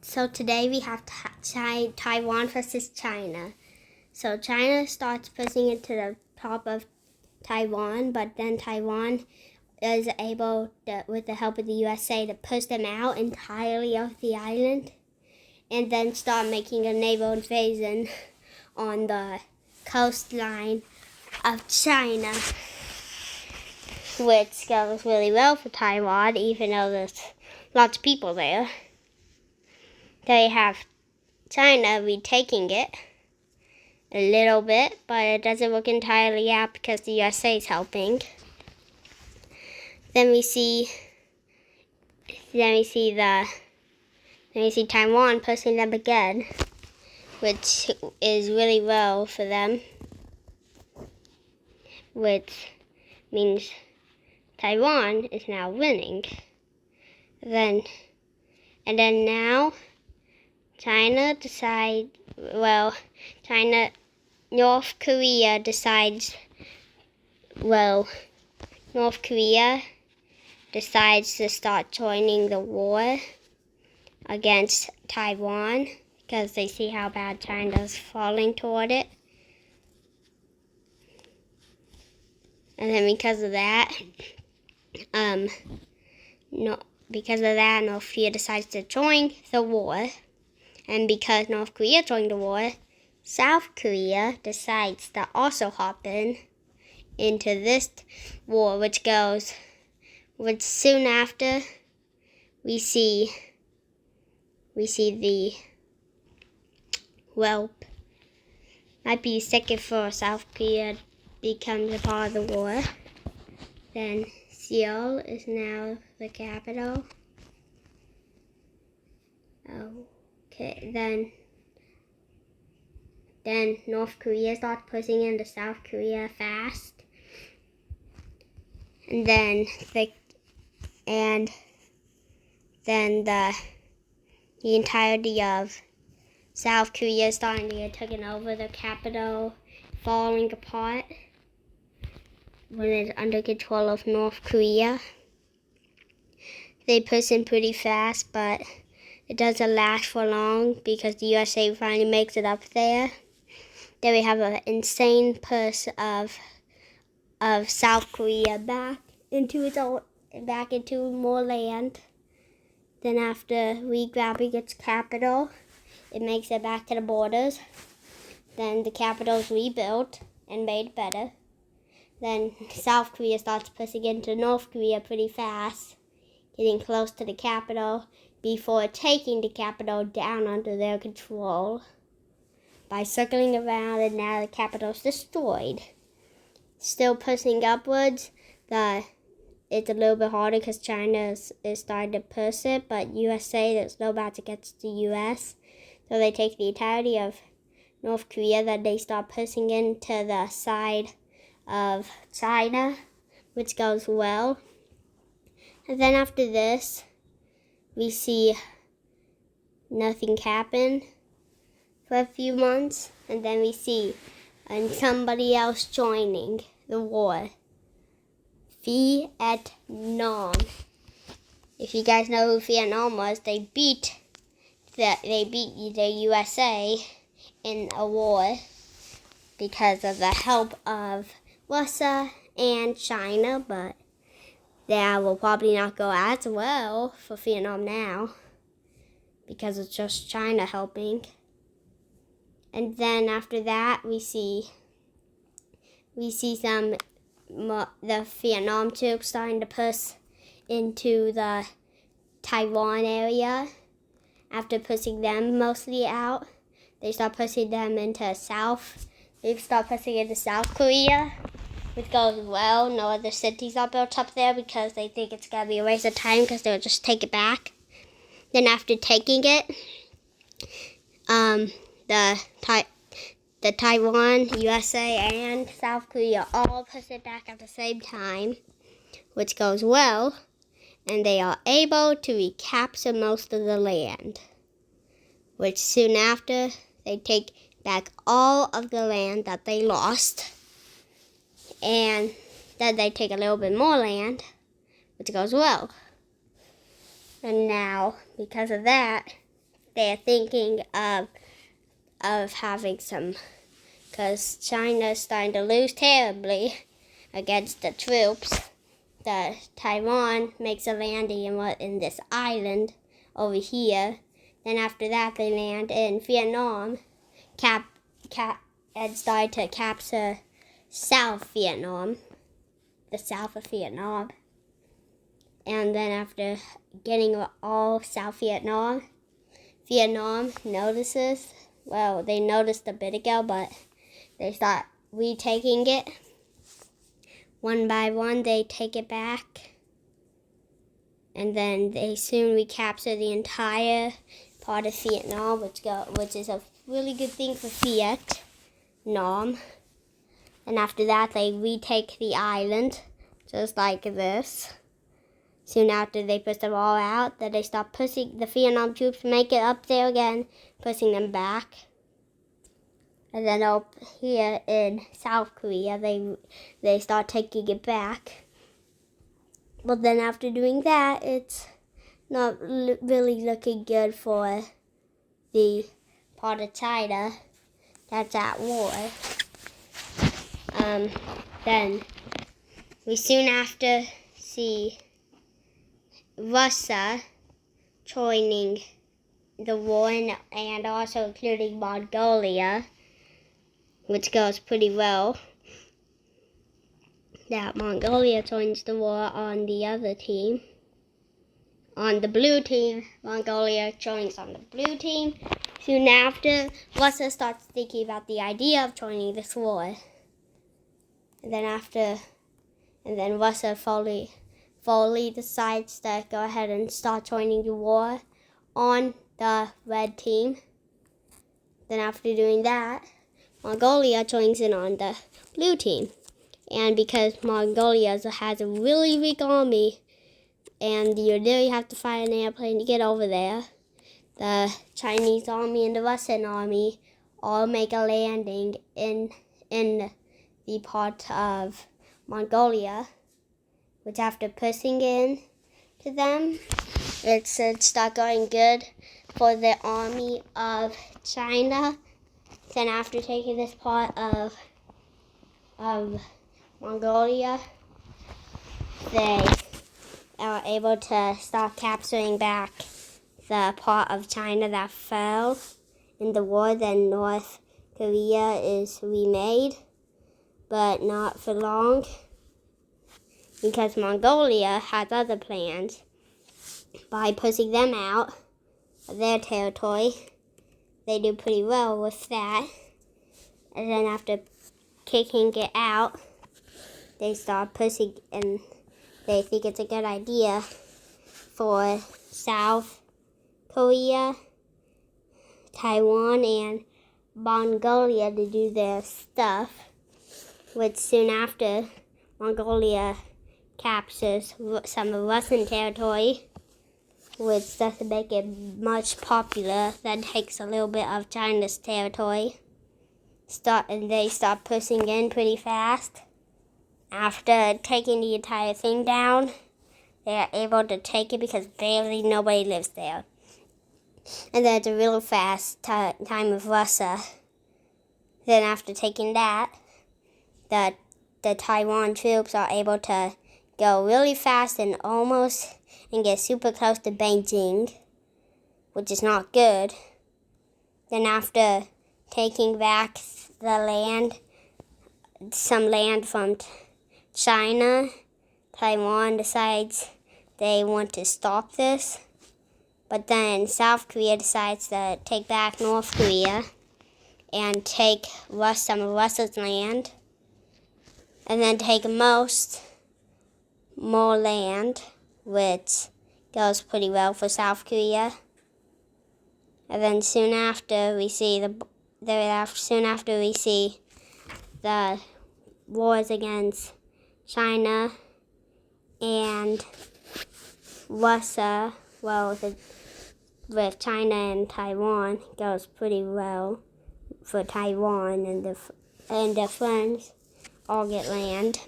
So today we have Taiwan versus China. So China starts pushing it to the top of Taiwan, but then Taiwan is able, with the help of the USA, to push them out entirely of the island and then start making a naval invasion on the coastline of China, which goes really well for Taiwan, even though there's lots of people there. They have China retaking it a little bit, but it doesn't work entirely out because the USA is helping. Then we see Taiwan pushing them again, which is really well for them, which means Taiwan is now winning. And then now North Korea decides to start joining the war against Taiwan because they see how bad China's falling toward it. And then because of that, North Korea decides to join the war. And because North Korea joined the war, South Korea decides to also hop into this war, which soon after we see might be a second for South Korea becomes a part of the war. Then Seoul is now the capital. Okay, then North Korea starts pushing into South Korea fast. And then the entirety of South Korea is starting to get taken over, the capital falling apart when it's under control of North Korea. They push in pretty fast, but it doesn't last for long because the USA finally makes it up there. Then we have an insane push of South Korea back into more land. Then after grabbing its capital, it makes it back to the borders. Then the capital's rebuilt and made better. Then South Korea starts pushing into North Korea pretty fast, getting close to the capital before taking the capital down under their control by circling around, and now the capital's destroyed. Still pushing upwards. It's a little bit harder because China is starting to push it, but USA, there's no match against the US. So they take the entirety of North Korea, then they start pushing into the side of China, which goes well. And then after this, we see nothing happen for a few months, and then we see somebody else joining the war. Vietnam. If you guys know who Vietnam was, they beat the USA in a war because of the help of Russia and China, but that will probably not go as well for Vietnam now because it's just China helping. And then after that, we see the Vietnam troops starting to push into the Taiwan area. After pushing them mostly out, they start pushing them into South. They start pushing into South Korea, which goes well. No other cities are built up there because they think it's gonna be a waste of time because they'll just take it back. Then after taking it, the Taiwan, USA, and South Korea all push it back at the same time, which goes well, and they are able to recapture most of the land, which soon after, they take back all of the land that they lost, and then they take a little bit more land, which goes well. And now, because of that, they're thinking of having some, because China's starting to lose terribly against the troops. The Taiwan makes a landing in this island over here. Then after that, they land in Vietnam, and start to capture South Vietnam, the south of Vietnam. And then after getting all South Vietnam, Vietnam notices, well, they noticed a bit ago, but they start retaking it. One by one, they take it back. And then they soon recapture the entire part of Vietnam, which is a really good thing for Vietnam. And after that, they retake the island, just like this. Soon after they push them all out, then they start pushing the Vietnam troops, make it up there again, pushing them back. And then up here in South Korea, they start taking it back. But then after doing that, it's not really looking good for the part of China that's at war. Then we soon after see Russia joining the war, and also including Mongolia, which goes pretty well. That Mongolia joins the war on the other team. On the blue team, Mongolia joins on the blue team. Soon after, Russia starts thinking about the idea of joining this war. And then Russia fully decides to go ahead and start joining the war on the red team. Then after doing that, Mongolia joins in on the blue team. And because Mongolia has a really weak army, and you really have to fly an airplane to get over there, the Chinese army and the Russian army all make a landing in the part of Mongolia, which after pushing in to them, it's not going good for the army of China. Then after taking this part of Mongolia, they are able to start capturing back the part of China that fell in the war. Then North Korea is remade, but not for long, because Mongolia has other plans. By pushing them out of their territory, they do pretty well with that. And then after kicking it out, they start pushing, and they think it's a good idea for South Korea, Taiwan, and Mongolia to do their stuff, which soon after Mongolia captures some of Russian territory, which doesn't make it much popular, then takes a little bit of China's territory. And they start pushing in pretty fast. After taking the entire thing down, they are able to take it because barely nobody lives there. And then it's a real fast time of Russia. Then after taking that, the Taiwan troops are able to go really fast and get super close to Beijing, which is not good. Then after taking back some land from China, Taiwan decides they want to stop this. But then South Korea decides to take back North Korea and take some of Russia's land, and then take more land, which goes pretty well for South Korea. And then soon after we see the wars against China and Russia, with China and Taiwan, goes pretty well for Taiwan, and their friends all get land.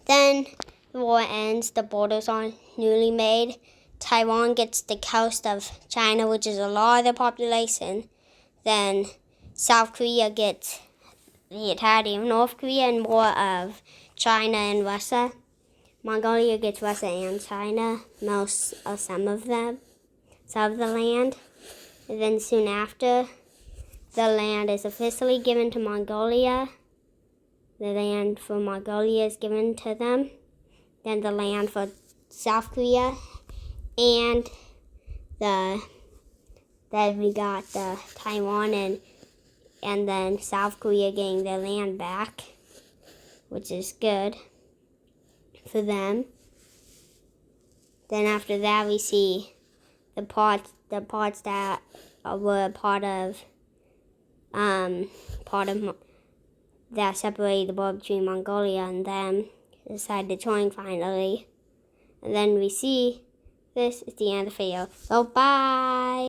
Then the war ends, the borders are newly made. Taiwan gets the coast of China, which is a lot of the population. Then South Korea gets the entirety of North Korea and more of China and Russia. Mongolia gets Russia and China, most of some of the land. And then soon after, the land is officially given to Mongolia. The land for Mongolia is given to them. Then the land for South Korea, and then we got the Taiwan and then South Korea getting their land back, which is good for them. Then after that, we see the parts that were part of that separated the world between Mongolia and them decided to join finally. And then we see this is the end of the video. So bye.